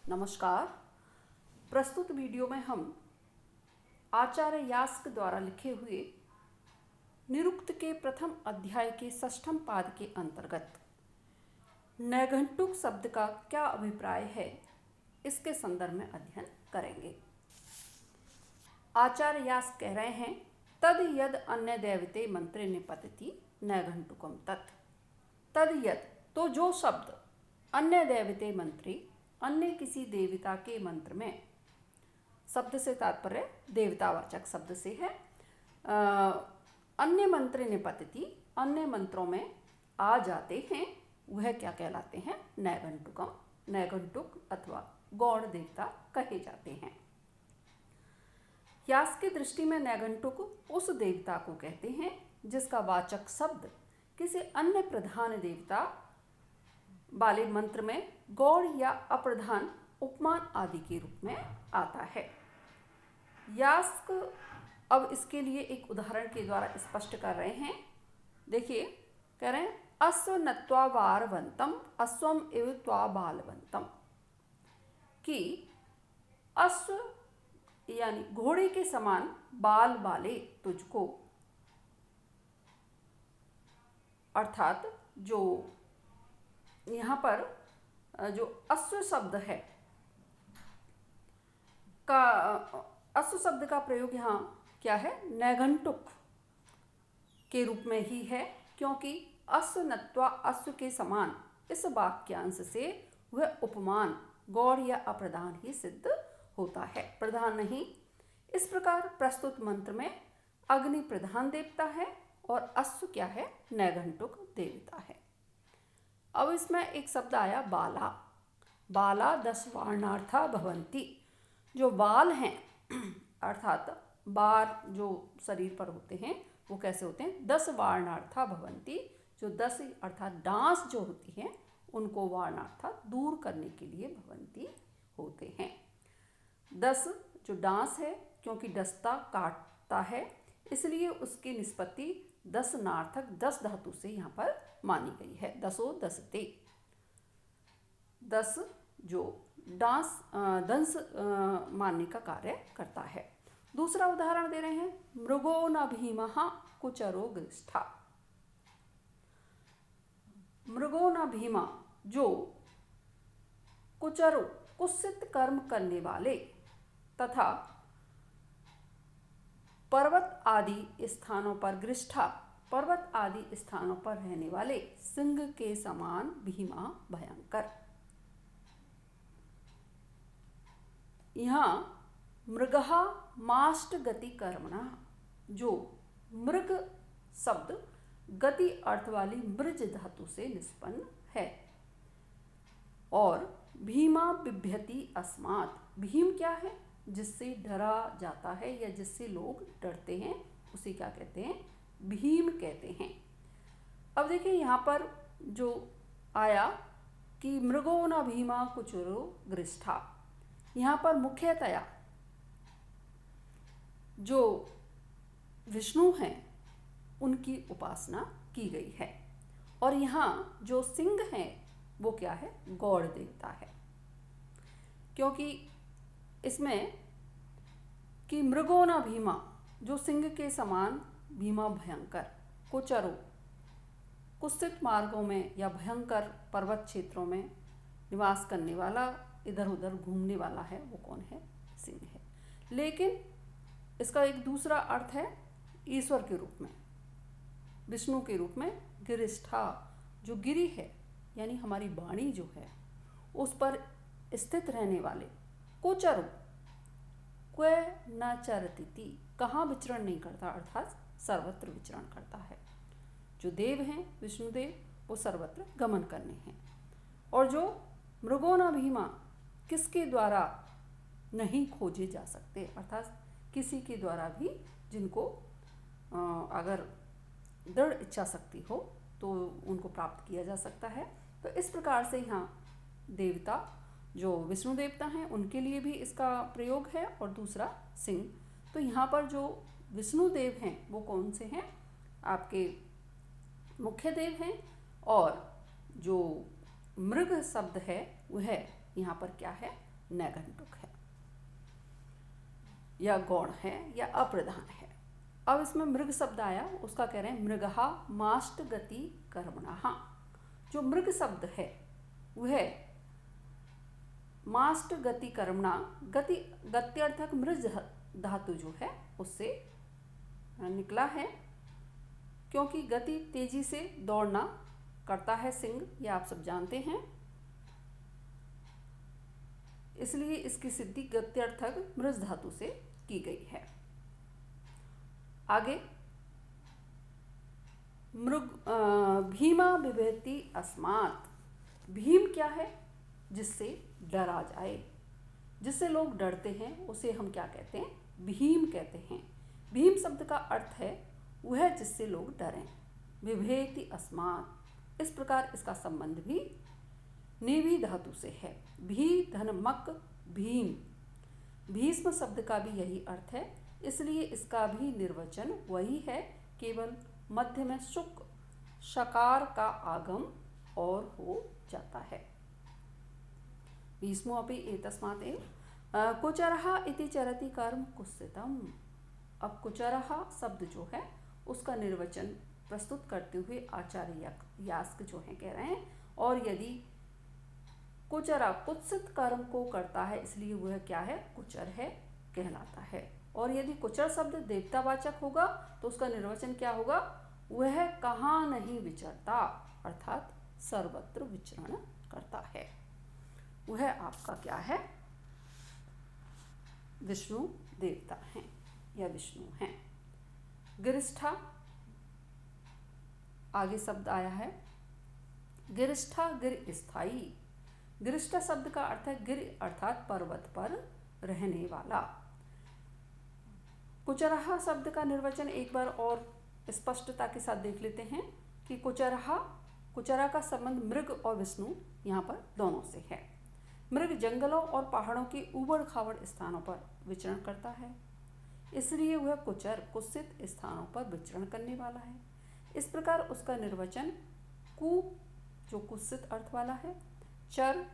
नमस्कार। प्रस्तुत वीडियो में हम आचार्य यास्क द्वारा लिखे हुए निरुक्त के प्रथम अध्याय के षष्ठम पाद के अंतर्गत नैघंटुक शब्द का क्या अभिप्राय है, इसके संदर्भ में अध्ययन करेंगे। आचार्य यास्क कह रहे हैं, तद यद अन्य दैवते मंत्रे निपतति नैघंटुकम तत्। तद यद, तो जो शब्द अन्य दैवते मंत्री, अन्य किसी देवता के मंत्र में, शब्द से तात्पर्य देवतावाचक शब्द से है, अन्य मंत्र निपतति, अन्य मंत्रों में आ जाते हैं, वह क्या कहलाते हैं? नैघंटुकम, नैघंटुक अथवा गौड़ देवता कहे जाते हैं। यास्क की दृष्टि में नैघंटुक उस देवता को कहते हैं जिसका वाचक शब्द किसी अन्य प्रधान देवता वाले मंत्र में गौड़ या अप्रधान उपमान आदि के रूप में आता है। यास्क अब इसके लिए एक उदाहरण के द्वारा स्पष्ट कर रहे हैं। देखिए, कह रहे हैं, अश्व नत्वा वारवंतम अश्वम इव त्वा बालवंतम, कि अश्व यानी घोड़े के समान बाल वाले तुझको, अर्थात जो यहाँ पर जो अश्व शब्द है का, अश्व शब्द का प्रयोग यहाँ क्या है? नैघंटुक के रूप में ही है, क्योंकि अश्व नत्वा, अश्व के समान, इस वाक्यांश से वह उपमान गौड़ या अप्रधान ही सिद्ध होता है, प्रधान नहीं। इस प्रकार प्रस्तुत मंत्र में अग्नि प्रधान देवता है और अश्व क्या है? नैघंटुक देवता है। अब इसमें एक शब्द आया बाला। बाला 10 वार्णार्था भवन्ति। जो बाल हैं अर्थात बार जो शरीर पर होते हैं वो कैसे होते हैं? 10 वार्णार्था भवन्ति। जो 10 अर्थात डांस जो होती हैं उनको वार्णार्था दूर करने के लिए भवन्ति होते हैं। 10 जो डांस है, क्योंकि डसता काटता है, इसलिए उसकी निष्पत्ति 10 नार्थक 10 धातु से यहाँ पर मानी गई है। 10 दसते, 10 जो डांस दंस मानने का कार्य करता है। दूसरा उदाहरण दे रहे हैं, मृगो न भीमः कुचरो गृष्ठा। मृगो न भीमा, जो कुचरो कुत्सित कर्म करने वाले तथा पर्वत आदि स्थानों पर, गृष्ठा पर्वत आदि स्थानों पर रहने वाले सिंह के समान भीमा भयंकर। यहाँ मृगहा माष्ट गति कर्मणा, जो मृग शब्द गति अर्थ वाली मृज धातु से निष्पन्न है, और भीमा बिभ्यति अस्मात्, भीम क्या है? जिससे डरा जाता है या जिससे लोग डरते हैं, उसे क्या कहते हैं? भीम कहते हैं। अब देखिए, यहाँ पर जो आया कि मृगो न भीमा कुचरो गृष्ठा, यहाँ पर मुख्यतया जो विष्णु हैं उनकी उपासना की गई है, और यहाँ जो सिंह हैं वो क्या है? गौड़ देवता है। क्योंकि इसमें कि मृगो न भीमा, जो सिंह के समान भीमा भयंकर, कुचरो कुत्सित मार्गों में या भयंकर पर्वत क्षेत्रों में निवास करने वाला, इधर उधर घूमने वाला है, वो कौन है? सिंह है। लेकिन इसका एक दूसरा अर्थ है ईश्वर के रूप में, विष्णु के रूप में गिरिष्ठा, जो गिरि है यानी हमारी वाणी जो है उस पर स्थित रहने वाले। कुचरो क्वे न चरति, कहाँ विचरण नहीं करता, अर्थात सर्वत्र विचरण करता है। जो देव हैं विष्णुदेव, वो सर्वत्र गमन करने हैं। और जो मृगो न भीमा, किसके द्वारा नहीं खोजे जा सकते, अर्थात किसी के द्वारा भी जिनको अगर दृढ़ इच्छा शक्ति हो तो उनको प्राप्त किया जा सकता है। तो इस प्रकार से यहाँ देवता जो विष्णु देवता हैं उनके लिए भी इसका प्रयोग है, और दूसरा सिंह। तो यहाँ पर जो विष्णु देव हैं वो कौन से हैं? आपके मुख्य देव हैं, और जो मृग शब्द है वह यहाँ पर क्या है? नैघंटुक है या गौण है या अप्रधान है। अब इसमें मृग शब्द आया, उसका कह रहे हैं मृगहा माष्ट गति कर्मणः। जो मृग शब्द है वह माष्ट गति कर्मणा, गति गत्यर्थक मृज धातु जो है उससे निकला है, क्योंकि गति तेजी से दौड़ना करता है सिंह, ये आप सब जानते हैं, इसलिए इसकी सिद्धि गत्यर्थक मृज धातु से की गई है। आगे भीमा बिभेति अस्मात्। भीम क्या है? जिससे डरा जाए, जिससे लोग डरते हैं उसे हम क्या कहते हैं? भीम कहते हैं। भीम शब्द का अर्थ है वह जिससे लोग डरें। बिभेति अस्मात्, इस प्रकार इसका संबंध भी नेवी धातु से है। भी धन मक भीम, भीष्म शब्द का भी यही अर्थ है, इसलिए इसका भी निर्वचन वही है, केवल मध्य में शुक शकार का आगम और हो जाता है। भीष्मो अपि एतस्मात् एव कुचरः इति चरति कर्म कुत्सितम्। अब कुचरः शब्द जो है उसका निर्वचन प्रस्तुत करते हुए आचार्य यास्क जो है कह रहे हैं, और यदि कुचरा कुत्सित कर्म को करता है इसलिए वह क्या है? कुचर है कहलाता है। और यदि कुचर शब्द देवतावाचक होगा तो उसका निर्वचन क्या होगा? वह कहाँ नहीं विचरता, अर्थात सर्वत्र विचरण करता है। वह आपका क्या है? विष्णु देवता हैं या विष्णु हैं। गिरिष्ठा, आगे शब्द आया है गिरिष्ठा, गिर स्थायी। गिरिष्ठा शब्द का अर्थ है गिर अर्थात पर्वत पर रहने वाला। कुचरहा शब्द का निर्वचन एक बार और स्पष्टता के साथ देख लेते हैं कि कुचरा का संबंध मृग और विष्णु यहाँ पर दोनों से है। मृग जंगलों और पहाड़ों के ऊबड़ खाबड़ स्थानों पर विचरण करता है, इसलिए वह कुचर कुत्सित स्थानों पर विचरण करने वाला है। इस प्रकार उसका निर्वचन कु जो कुत्सित अर्थ वाला है, चर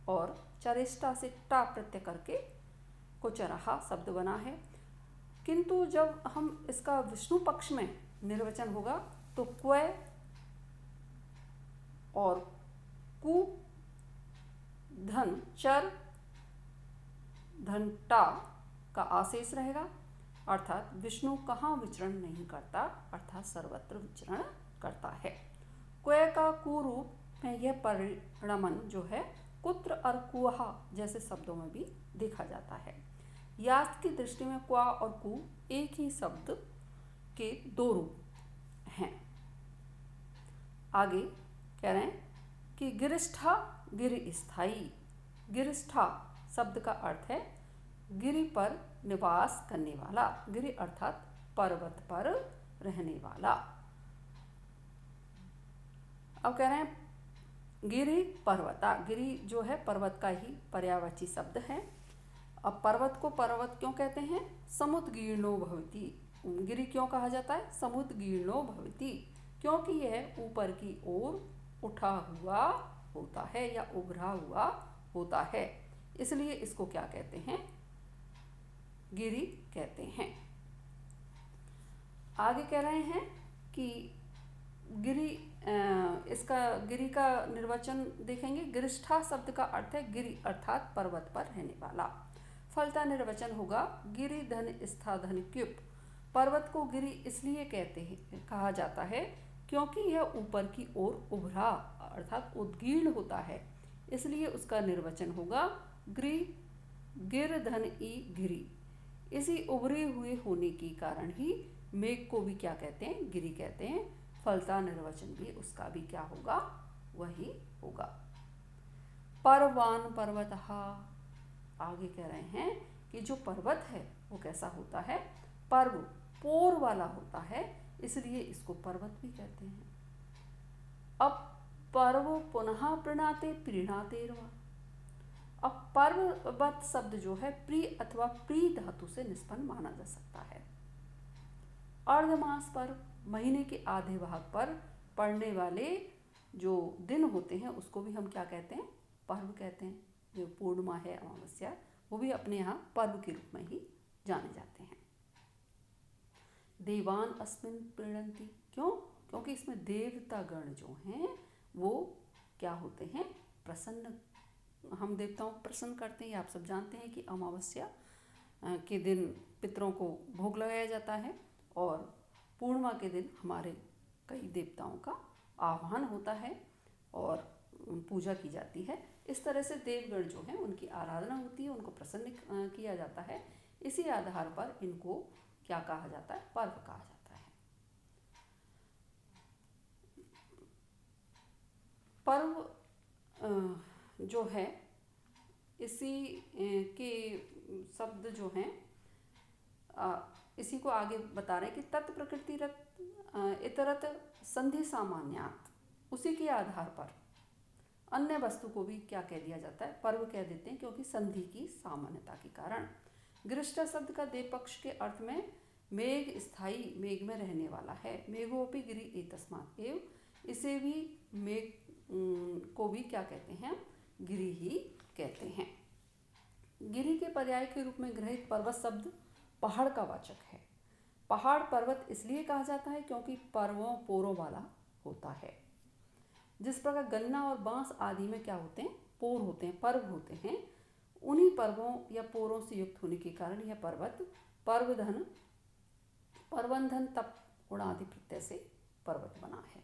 और चरेष्टा से टा प्रत्यय करके कुचरहा शब्द बना है। किंतु जब हम इसका विष्णु पक्ष में निर्वचन होगा तो क्वय और कु धन चर धन टा का आशेष रहेगा, अर्थात विष्णु कहाँ विचरण नहीं करता, अर्थात सर्वत्र विचरण करता है। क्वय का कु रूप में यह परिणमन जो है कुत्र और कुहा जैसे शब्दों में भी देखा जाता है। यास्क की दृष्टि में क्वा और कु एक ही शब्द के दो रूप हैं। आगे कह रहे हैं कि गिरिष्ठा गिरि स्थायी। गिरिष्ठा शब्द का अर्थ है गिरि पर निवास करने वाला, गिरि अर्थात पर्वत पर रहने वाला। अब कह रहे हैं गिरि पर्वता, गिरि जो है पर्वत का ही पर्यायवाची शब्द है। अब पर्वत को पर्वत क्यों कहते हैं? समुद्गीर्णो भवति। गिरि क्यों कहा जाता है? समुद्गीर्णो भवति, क्योंकि यह ऊपर की ओर उठा हुआ होता है या उभरा हुआ होता है, इसलिए इसको क्या कहते हैं? गिरि कहते हैं। आगे कह रहे हैं कि इसका गिरि का निर्वचन देखेंगे। गिरिष्ठा शब्द का अर्थ है गिरि अर्थात पर्वत पर रहने वाला। फलता निर्वचन होगा गिरि धन स्था धन क्युप। पर्वत को गिरि इसलिए कहा जाता है क्योंकि यह ऊपर की ओर उभरा अर्थात उद्गीर्ण होता है, इसलिए उसका निर्वचन होगा गिर धन ई गिरि। इसी उभरे हुए होने के कारण ही मेघ को भी क्या कहते हैं? गिरि कहते हैं। फलता निर्वचन भी उसका भी क्या होगा? वही होगा। पर्वान पर्वतः, आगे कह रहे हैं कि जो पर्वत है वो कैसा होता है? पर्व पोर वाला होता है, इसलिए इसको पर्वत भी कहते हैं। अब पर्व पुनः प्रीणाते प्रीणातेर्वा। अब पर्वत शब्द जो है प्री अथवा प्री धातु से निष्पन्न माना जा सकता है। अर्धमास पर्व, महीने के आधे भाग पर पड़ने वाले जो दिन होते हैं उसको भी हम क्या कहते हैं? पर्व कहते हैं। जो पूर्णिमा है, अमावस्या, वो भी अपने यहाँ पर्व के रूप में ही जाने जाते हैं। देवान अस्मिन प्रीणन्ति, क्यों? क्योंकि इसमें देवतागण जो हैं वो क्या होते हैं? प्रसन्न, हम देवताओं को प्रसन्न करते हैं। आप सब जानते हैं कि अमावस्या के दिन पितरों को भोग लगाया जाता है और पूर्णिमा के दिन हमारे कई देवताओं का आह्वान होता है और पूजा की जाती है। इस तरह से देवगण जो हैं उनकी आराधना होती है, उनको प्रसन्न किया जाता है। इसी आधार पर इनको क्या कहा जाता है? पर्व कहा जाता है। पर्व जो है इसी के शब्द जो हैं इसी को आगे बता रहे हैं कि तत्प्रकृतिरत इतरत संधि सामान्यात, उसी के आधार पर अन्य वस्तु को भी क्या कह दिया जाता है? पर्व कह देते हैं, क्योंकि संधि की सामान्यता के कारण। गृष्ट शब्द का देव पक्ष के अर्थ में मेघ, स्थायी मेघ में रहने वाला है। मेघोपि गिरि एतस्मात् एव, इसे भी मेघ को भी क्या कहते हैं? गिरि ही कहते हैं। गिरि के पर्याय के रूप में ग्रहित पर्वत शब्द पहाड़ का वाचक है। पहाड़ पर्वत इसलिए कहा जाता है क्योंकि पर्वों पोरों वाला होता है। जिस प्रकार गन्ना और बांस आदि में क्या होते हैं? पोर होते हैं, पर्व होते हैं। उन्हीं पर्वों या पोरों से युक्त होने के कारण यह पर्वत पर्वधन, पर्वंधन, तप, उड़ादि प्रत्यय से पर्वत बना है।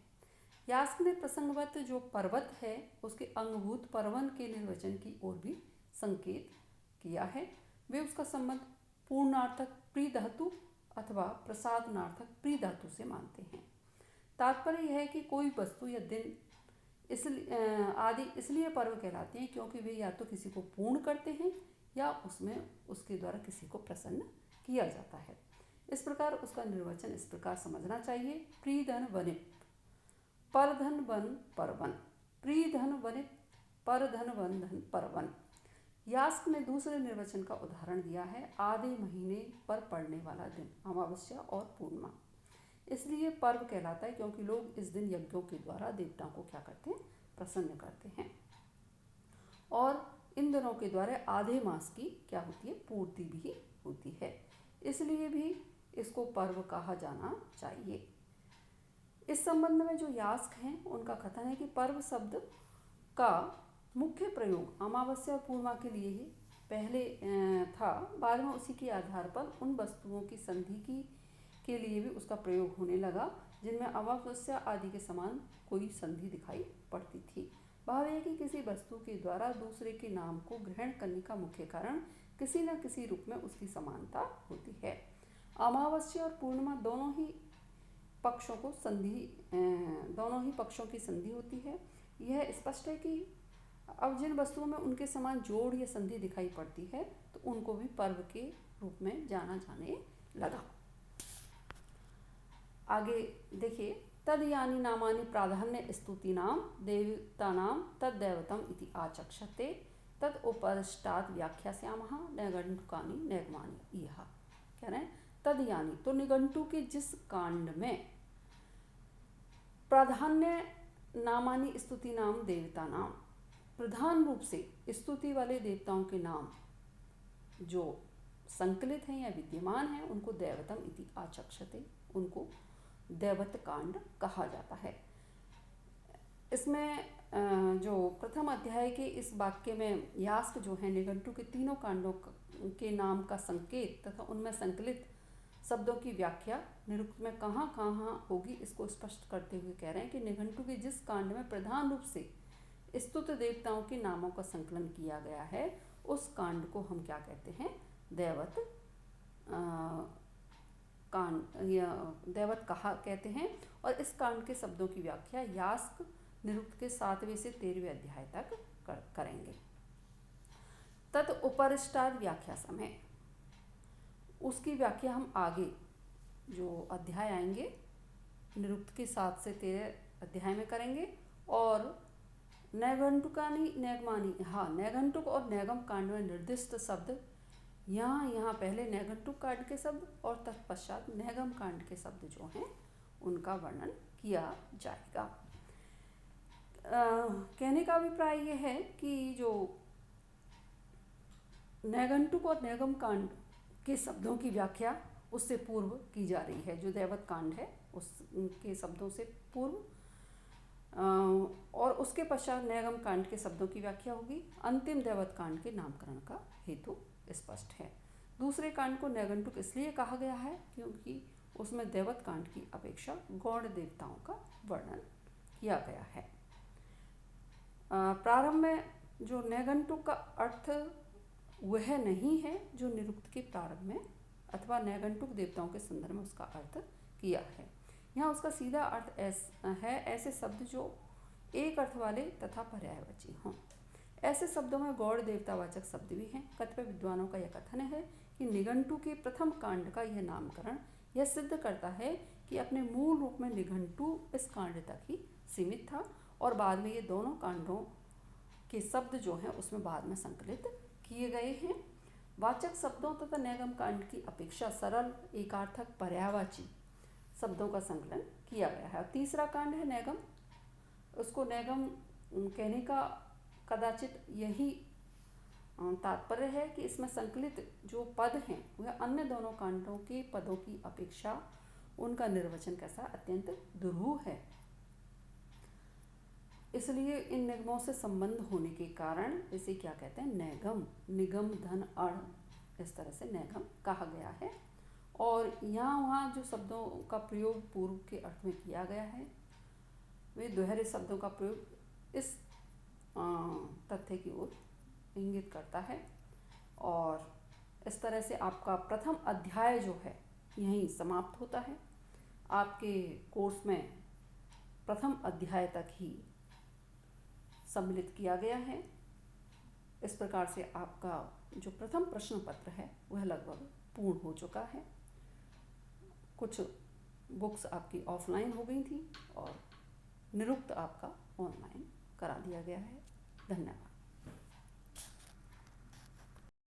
यास्क ने प्रसंगवत जो पर्वत है उसके अंगभूत पर्वन के निर्वचन की ओर भी संकेत किया है। वे उसका संबंध पूर्णार्थक प्री धातु अथवा प्रसादनार्थक प्री धातु से मानते हैं। तात्पर्य यह है कि कोई वस्तु या दिन आदि इसलिए पर्व कहलाते हैं क्योंकि वे या तो किसी को पूर्ण करते हैं या उसमें उसके द्वारा किसी को प्रसन्न किया जाता है। इस प्रकार उसका निर्वचन इस प्रकार समझना चाहिए: प्रीधन वनित, परधन वन परवन, प्रीधन वनित, परधन वन धन परवन। यास्क ने दूसरे निर्वचन का उदाहरण दिया है: आधे महीने पर पड़ने वाला दिन, अमावस्या और पूर्णिमा। इसलिए पर्व कहलाता है क्योंकि लोग इस दिन यज्ञों के द्वारा देवताओं को क्या करते हैं? प्रसन्न करते हैं। और इन दिनों के द्वारा आधे मास की क्या होती है? पूर्ति भी होती है। इसलिए भी इसको पर्व कहा जाना चाहिए। इस संबंध में जो यास्क हैं उनका कथन है कि पर्व शब्द का मुख्य प्रयोग अमावस्या और पूर्णिमा के लिए ही पहले था, बाद में उसी के आधार पर उन वस्तुओं की संधि के लिए भी उसका प्रयोग होने लगा जिनमें अमावस्या आदि के समान कोई संधि दिखाई पड़ती थी। भाव है कि किसी वस्तु के द्वारा दूसरे के नाम को ग्रहण करने का मुख्य कारण किसी न किसी रूप में उसकी समानता होती है। अमावस्या और पूर्णिमा दोनों ही पक्षों की संधि होती है। यह स्पष्ट है कि अब जिन वस्तुओं में उनके समान जोड़ या संधि दिखाई पड़ती है तो उनको भी पर्व के रूप में जाना जाने लगा। आगे देखिए, तद यानी नामानि प्राधान्य स्तुति नाम देवतानाम तद दैवतम इति आचक्षते तद उपरिष्टात् व्याख्यास्यामः नैगंटुकानि नैगमानि। यह कह रहे हैं तद यानी, तो निघंटु के जिस कांड में प्राधान्य नामानि स्तुति नाम देवता नाम, प्रधान रूप से स्तुति वाले देवताओं के नाम जो संकलित हैं या विद्यमान हैं उनको दैवतम इति आचक्षते, उनको दैवत कांड कहा जाता है। इसमें जो प्रथम अध्याय के इस वाक्य में यास्क जो है निघंटु के तीनों कांडों के नाम का संकेत तथा उनमें संकलित शब्दों की व्याख्या निरुक्त में कहाँ कहाँ होगी इसको स्पष्ट करते हुए कह रहे हैं कि निघंटु के जिस कांड में प्रधान रूप से स्तुत देवताओं के नामों का संकलन किया गया है उस कांड को हम क्या कहते हैं? दैवत कांड या दैवत कहा कहते हैं। और इस कांड के शब्दों की व्याख्या यास्क निरुक्त के 7वें से 13वें अध्याय तक करेंगे। तत् उपरिष्टाद व्याख्या समय, उसकी व्याख्या हम आगे जो अध्याय आएंगे निरुक्त के 7 से 13 अध्याय में करेंगे। और नैगंटुकानि नैगमानि, हाँ, नैगंटुक और नैगम कांड में निर्दिष्ट शब्द यहाँ पहले नैगंटुक कांड के शब्द और तत्पश्चात नैगम कांड के शब्द जो हैं उनका वर्णन किया जाएगा। कहने का अभिप्राय ये है कि जो नैघंटुक और नैगम कांड के शब्दों की व्याख्या उससे पूर्व की जा रही है। जो दैवत कांड है उसके शब्दों से पूर्व और उसके पश्चात नैगम कांड के शब्दों की व्याख्या होगी। अंतिम दैवत कांड के नामकरण का हेतु स्पष्ट है। दूसरे कांड को नैघंटुक इसलिए कहा गया है क्योंकि उसमें दैवत कांड की अपेक्षा गौड़ देवताओं का वर्णन किया गया है। प्रारंभ में जो नैघंटुक का अर्थ वह नहीं है जो निरुक्त के प्रारंभ में अथवा नैघंटुक देवताओं के संदर्भ में उसका अर्थ किया है। यहाँ उसका सीधा अर्थ है ऐसे शब्द जो एक अर्थ वाले तथा पर्यायवाची हों। ऐसे शब्दों में गौड़ देवतावाचक शब्द भी हैं। कतिपय विद्वानों का यह कथन है कि निघंटु के प्रथम कांड का यह नामकरण यह सिद्ध करता है कि अपने मूल रूप में निघंटु इस कांड तक ही सीमित था और बाद में ये दोनों कांडों के शब्द जो हैं उसमें बाद में संकलित किए गए हैं। वाचक शब्दों तथा नैगम कांड की अपेक्षा सरल एकार्थक पर्यायवाची शब्दों का संकलन किया गया है। तीसरा कांड है नैगम। उसको नैगम कहने का कदाचित यही तात्पर्य है कि इसमें संकलित जो पद हैं वह अन्य दोनों कांडों के पदों की अपेक्षा उनका निर्वचन कैसा अत्यंत दुरूह है। इसलिए इन निगमों से संबंध होने के कारण इसे क्या कहते हैं, नैगम, निगम धन अण, इस तरह से नैगम कहा गया है। और यहाँ वहाँ जो शब्दों का प्रयोग पूर्व के अर्थ में किया गया है वे दोहरे शब्दों का प्रयोग इस तथ्य की ओर इंगित करता है। और इस तरह से आपका प्रथम अध्याय जो है यहीं समाप्त होता है। आपके कोर्स में प्रथम अध्याय तक ही सम्मिलित किया गया है। इस प्रकार से आपका जो प्रथम प्रश्न पत्र है वह लगभग पूर्ण हो चुका है। कुछ बुक्स आपकी ऑफलाइन हो गई थी और निरुक्त आपका ऑनलाइन करा दिया गया है। धन्यवाद।